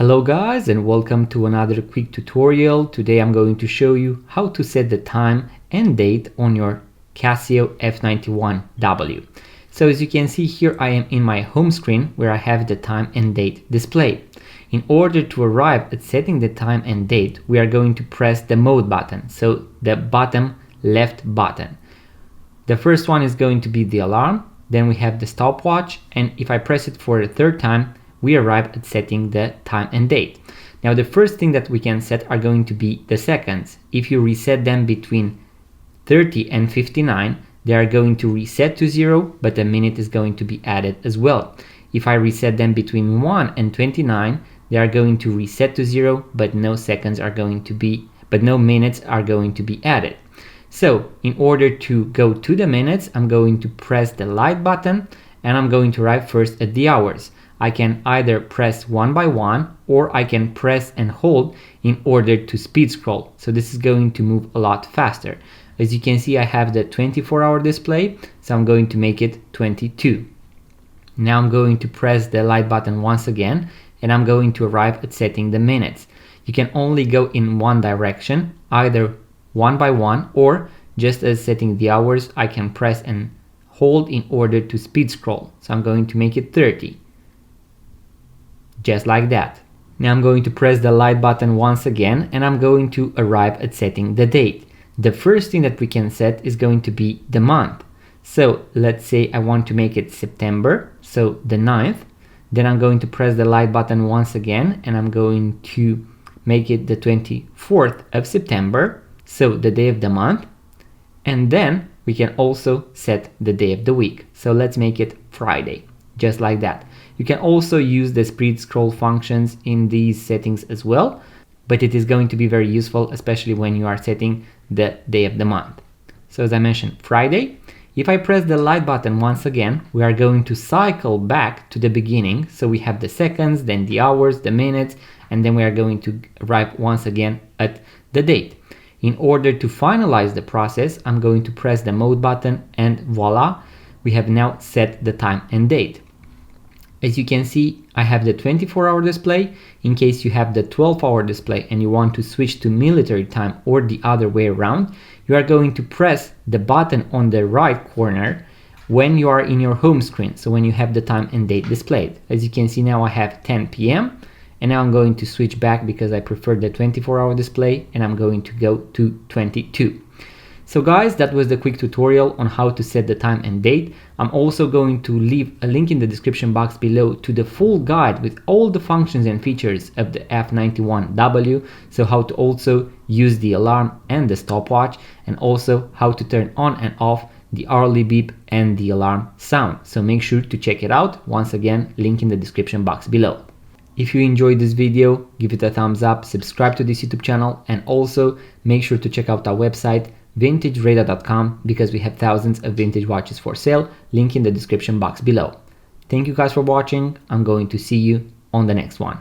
Hello guys, and welcome to another quick tutorial. Today I'm going to show you how to set the time and date on your Casio F91W. So as you can see here, I am in my home screen where I have the time and date displayed. In order to arrive at setting the time and date, we are going to press the mode button, so the bottom left button. The first one is going to be the alarm, then we have the stopwatch, and if I press it for the third time, we arrive at setting the time and date. Now the first thing that we can set are going to be the seconds. If you reset them between 30 and 59, they are going to reset to 0, but a minute is going to be added as well. If I reset them between 1 and 29, they are going to reset to 0, but no minutes are going to be added. So in order to go to the minutes, I'm going to press the light button and I'm going to arrive first at the hours. I can either press one by one or I can press and hold in order to speed scroll. So this is going to move a lot faster. As you can see, I have the 24-hour display, so I'm going to make it 22. Now I'm going to press the light button once again and I'm going to arrive at setting the minutes. You can only go in one direction, either one by one, or just as setting the hours, I can press and hold in order to speed scroll. So I'm going to make it 30. Just like that. Now I'm going to press the light button once again and I'm going to arrive at setting the date. The first thing that we can set is going to be the month. So let's say I want to make it September, so the 9th. Then I'm going to press the light button once again and I'm going to make it the 24th of September, so the day of the month. And then we can also set the day of the week. So let's make it Friday, just like that. You can also use the speed scroll functions in these settings as well, but it is going to be very useful, especially when you are setting the day of the month. So as I mentioned, Friday. If I press the light button once again, we are going to cycle back to the beginning. So we have the seconds, then the hours, the minutes, and then we are going to arrive once again at the date. In order to finalize the process, I'm going to press the mode button and voila, we have now set the time and date. As you can see, I have the 24-hour display. In case you have the 12-hour display and you want to switch to military time or the other way around, you are going to press the button on the right corner when you are in your home screen, so when you have the time and date displayed. As you can see, now I have 10 p.m. and now I'm going to switch back because I prefer the 24-hour display and I'm going to go to 22. So guys, that was the quick tutorial on how to set the time and date. I'm also going to leave a link in the description box below to the full guide with all the functions and features of the F91W. So how to also use the alarm and the stopwatch, and also how to turn on and off the hourly beep and the alarm sound. So make sure to check it out. Once again, link in the description box below. If you enjoyed this video, give it a thumbs up, subscribe to this YouTube channel, and also make sure to check out our website vintageradar.com because we have thousands of vintage watches for sale. Link in the description box below. Thank you guys for watching. I'm going to see you on the next one.